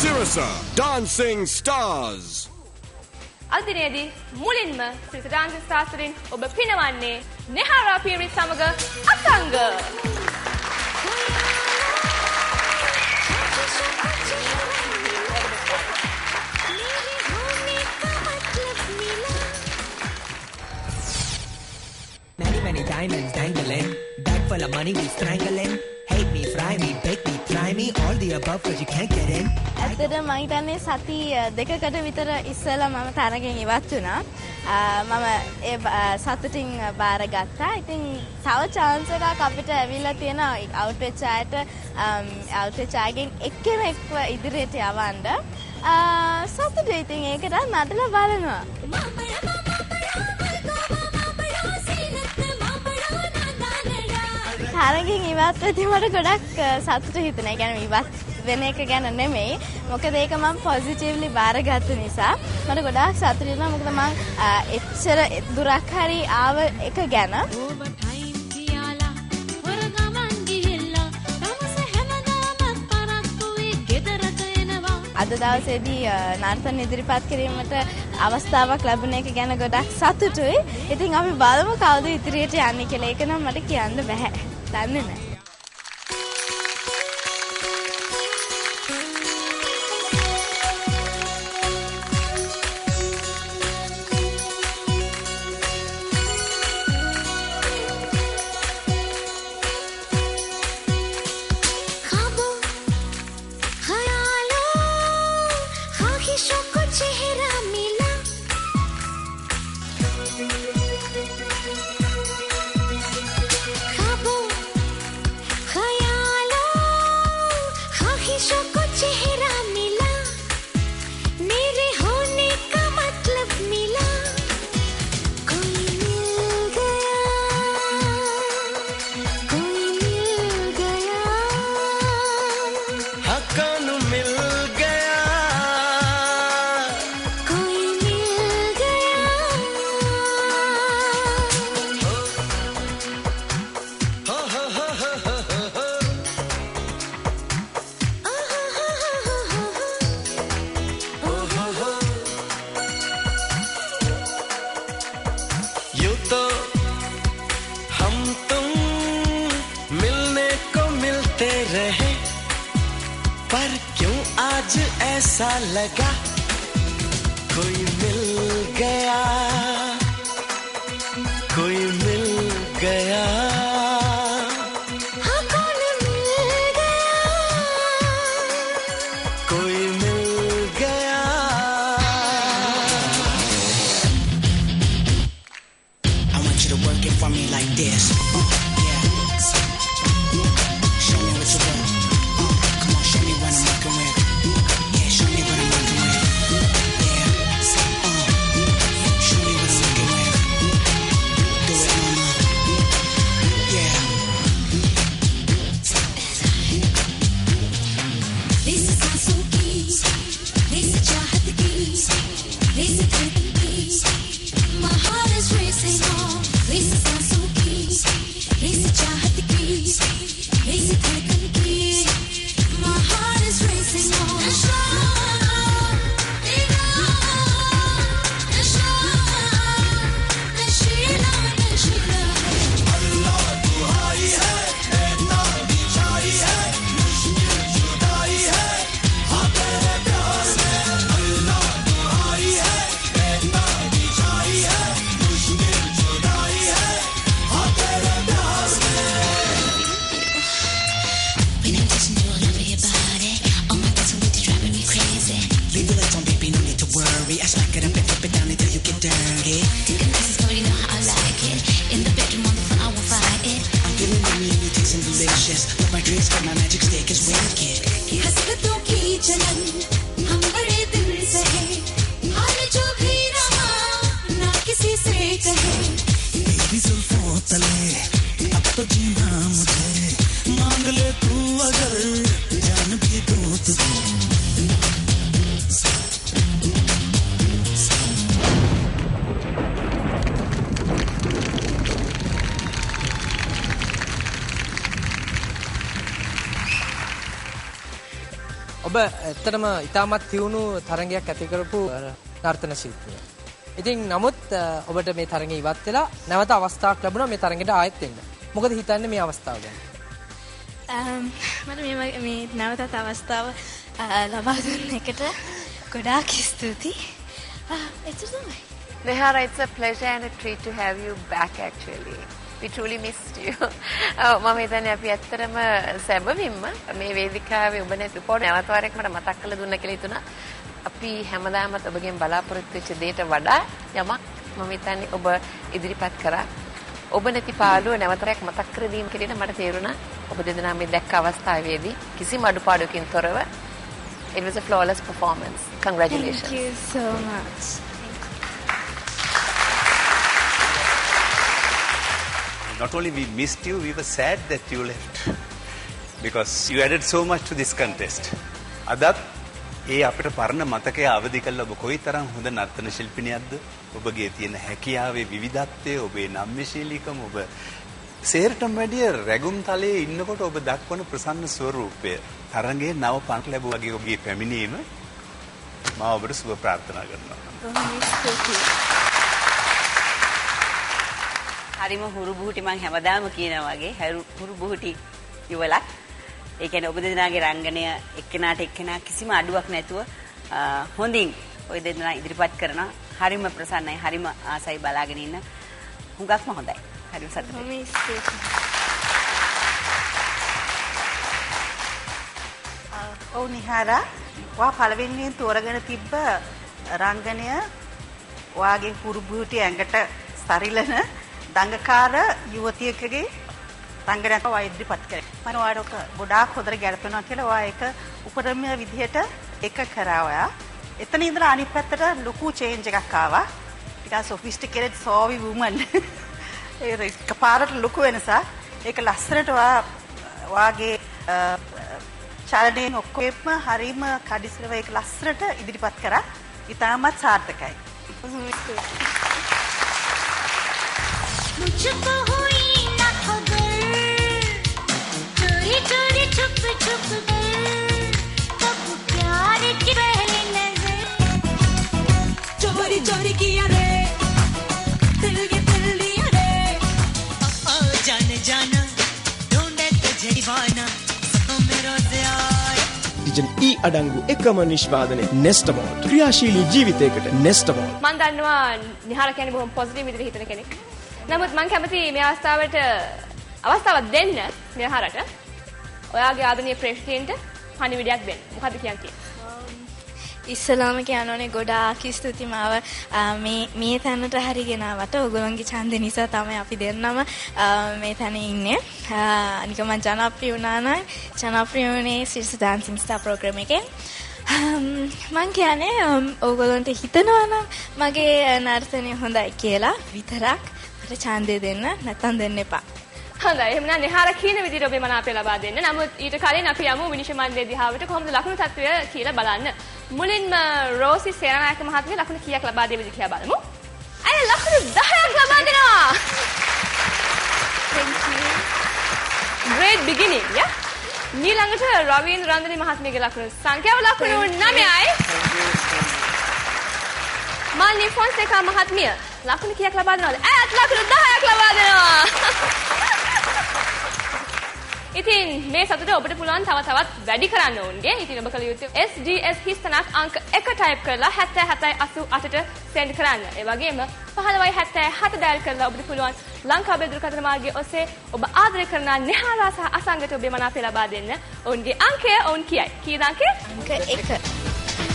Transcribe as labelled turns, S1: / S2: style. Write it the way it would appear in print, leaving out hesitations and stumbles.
S1: Sirasa Dancing Stars.
S2: අදිනේදී මුලින්ම සිත dancing stars වලින් ඔබ පිනවන්නේ නෙහාරා පීරිස් සමග Asanga.
S3: Many diamonds dangling, bag full of money we strangling. Hate me, fry me, bake me, try me, all the above cause you can't get in.
S4: ඇත්තටම මම හිතන්නේ සති දෙකකට විතර ඉස්සෙල්ලා මම තරගෙන් ඉවත් වුණා. මම ඒ සතුටින් බාරගත්තා. ඉතින් තව chance එකක් අපිට ඇවිල්ලා තියෙනවා out වෙච්ච අයට out වෙච්ච අයගෙන් එක්කෙනෙක්ව ඉදිරියට යවන්න. සතුටුයි. ඉතින් ඒකට නටලා බලනවා. තරගෙන් ඉවත් වෙද්දී මට ගොඩක් සතුටු හිතුණා. ඒ කියන්නේ ඉවත් වෙන එක ගැන නෙමෙයි. මොකද ඒක මම පොසිටිව්ලි බාරගත්ත නිසා මට ගොඩාක් සතුටු වෙනවා. මොකද මම එච්චර දුරක් හරි ආව එක ගැන. අද දවසේදී නර්තන ඉදිරිපත් කිරීමට අවස්ථාවක් ලැබුණ එක ගැන ගොඩක් සතුටුයි. ඉතින් අපි බලමු කවුද ඉදිරියට යන්නේ කියලා. ඒක නම් මට කියන්න බෑ. දන්නේ නැහැ.
S5: ऐसा लगा कोई मिल गया, कोई मिल गया।
S6: हाँ कौन मिल गया,
S5: कोई मिल गया।
S3: I want you to work it for me like this. Yeah. Show me what you want. Come on, show me what I'm working with. Show me what I'm working with. Yeah. Show me what I'm working with. Do it, mama. Yeah.
S6: this is आंसू की, this is चाहत की, this is धड़कन की. My heart is racing on. This is आंसू की, this is चाहत की, this is धड़कन की. My heart is racing on.
S3: I smack it up and flip it down until you get dirty.
S6: Take a nice story, know how I like it. In the bedroom, on the floor, I will fight it.
S3: I'm feeling yummy and you tasting delicious. Love my drinks, but my magic stick is wicked.
S6: हसरतों की जलन हम बड़े दिल से हैं. हाल जो भी रहा ना किसी से कहे.
S3: मेरी जुल्फों तले अब तो जीना मुझे. मांग ले तू अगर जान भी दो तुझे.
S7: ඔබ ඇත්තටම ඉතාමත් තියුණු තරඟයක් ඇති කරපු නර්තන ශිල්පියෙක්. ඉතින් නමුත් ඔබට මේ තරඟය ඉවත් වෙලා නැවත අවස්ථාවක් ලැබුණා මේ තරඟයට ආයෙත් එන්න. මොකද හිතන්නේ මේ අවස්ථාව ගැන?
S4: මට මේ නැවතත් අවස්ථාව ලබා දුන්න එකට ගොඩාක් ස්තුතියි. එච්චර තමයි.
S8: Nehara, it's a pleasure and a treat to have you back actually. We truly missed you. මම හිතන්නේ අපි ඇත්තටම සැබවින්ම මේ වේදිකාවේ ඔබ නැති පොඩ නැවත වරක් මට මතක් කරලා දුන්න කියලා හිතුණා. අපි හැමදාමත් ඔබගෙන් බලාපොරොත්තු වෙච්ච දෙයට වඩා යමක් මම හිතන්නේ ඔබ ඉදිරිපත් කරා. ඔබ නැති පාළුව නැවතරක් මතක් කර දීම කියලා මට තේරුණා. ඔබ දෙදෙනා මේ දැක්ක අවස්ථාවේදී කිසිම අඩුපාඩුවකින් තොරව it was a flawless performance. Congratulations.
S4: Thank you so much.
S9: Not only we missed you, we were sad that you left. Because you added so much to this contest. අදත් ඒ අපිට පරණ මතකය අවදි කළ ඔබ කොයිතරම් හොඳ නර්තන ශිල්පිනියක්ද? ඔබගේ තියෙන හැකියාවේ විවිධත්වය, ඔබේ නම්‍යශීලීකම, ඔබ සේරටම වැඩිය රැගුම් තලයේ ඉන්නකොට ඔබ දක්වන ප්‍රසන්න ස්වරූපය, තරඟයේ නව පන්ක් ලැබුවා වගේ ඔබගේ පැමිණීම මම ඔබට සුබ ප්‍රාර්ථනා කරනවා.
S10: හරිම හුරු බුහුටි මම හැමදාම කියනවා වගේ හුරු බුහුටි යුවලක්. ඒ කියන්නේ ඔබ දෙදෙනාගේ රංගනය එක්කෙනාට එක්කෙනා කිසිම අඩුවක් නැතුව හොඳින් ඔය දෙදෙනා ඉදිරිපත් කරනවා. හරිම ප්‍රසන්නයි, හරිම ආසයි බලාගෙන ඉන්න. හුඟක්ම හොඳයි. හරිම සතුටුයි.
S11: ඔව් නිහාරා, ඔයා පළවෙනියෙන් තෝරගෙන තිබ්බ රංගනය ඔයාගේ හුරු බුහුටි ඇඟට සරිලන දංගකාර යුවතියකගේ රංගනයක් ඔයා ඉදිරිපත් කරේ. මම ඔයාට ගොඩාක් හොඳට ගැලපෙනවා කියලා ඔයා ඒක උපරිම විදිහට එක කරා ඔයා. එතන ඉඳලා අනිත් පැත්තට ලොකු චේන්ජ් එකක් ආවා. ටිකක් සොෆිස්ටිකේටඩ් සෝවි වුමන්. ඒක පාරට ලොකු වෙනසක්. ඒක ලස්සනට ඔයාගේ චලනයේ ඔක්කොම හරීම කඩිසරව ඒක ලස්සනට ඉදිරිපත් කරා. ඉතාමත් සාර්ථකයි.
S6: मुझको हुई ना खबर चोरी चोरी छुप छुप कर कब प्यार की पहली नजर चोरी चोरी किया रे दिल दिया रे
S3: जाने जाना ढूंढे तुझे दीवाना सपनों में रोज आए
S1: ඩිජන් ඊ අඩංගු එකම නිෂ්පාදනය නෙස්ටමෝල්. ක්‍රියාශීලී ජීවිතයකට නෙස්ටමෝල්.
S2: මම දන්නවා නිහාර කියන්නේ බොහොම පොසිටිව් විදිහට හිතන කෙනෙක්. නමුත් මම කැමති මේ අවස්ථාවක් දෙන්න නිහාරට. ඔයාගේ ආදරණීය ප්‍රේක්ෂකයන්ට පණිවිඩයක් දෙන්න. මොකද්ද කියන්නේ?
S4: ඉස්සලාම කියනෝනේ ගොඩාක් ස්තුති මාව මේ තැනට හරිගෙන ආවට. ඔයගොල්ලන්ගේ ඡන්ද නිසා තමයි අපි දෙන්නම මේ තැන ඉන්නේ. අනික මම ජනප්‍රිය වුණා නම් ජනප්‍රිය වුණේ සිරිස ඩාන්සින් ස්ටාර් ප්‍රෝග්‍රෑම් එකෙන්. මං කියන්නේ ඔයගොල්ලන්ට හිතනවා නම් මගේ නර්තනය හොඳයි කියලා විතරක් මට ඡන්දය දෙන්න, නැත්නම් දෙන්න එපා.
S2: හොඳයි. එහෙනම් නිහාර කියන විදිහට ඔබේ මනාපය ලබා දෙන්න. නමුත් ඊට කලින් අපි යමු විනිශ්චය මණ්ඩලයේ දිහාවට කොහොමද ලකුණු තත්ත්වය කියලා බලන්න. මුලින්ම රෝසි සේනානායක මහත්මිය ලකුණු කීයක් ලබා දෙවිද කියලා බලමු. අය ලකුණු 10ක් ලබා දෙනවා. Thank you. Great beginning, yeah? ඊළඟට රවීන්ද්‍ර රන්දනි මහත්මියගේ ලකුණු සංඛ්‍යාව ලකුණු 9යි. මාල්නි ෆොන්සේකා මහත්මිය ලකුණු කීයක් ලබා දෙනවද? ඇයත් ලකුණු 10ක් ලබා දෙනවා. ඉතින් මේ සතුට ඔබට පුළුවන් තවත් වැඩි කරන්න ඕන්ගේ. ඉතින් ඔබ කළ යුත්තේ SDS හිස්තනක් අංක 1 ටයිප් කරලා 7788ට සෙන්ඩ් කරන්න. ඒ වගේම 1577 ඩයල් කරලා ඔබට පුළුවන් ලංකාවේ දුරකථන මාර්ගය ඔස්සේ ඔබ ආදරය කරන නිහාරා සහ අසංගත ඔබේ මනාපය ලබා දෙන්න. ඔවුන්ගේ අංකය ඔවුන් කියයි. කීයද අංකය?
S4: අංක 1.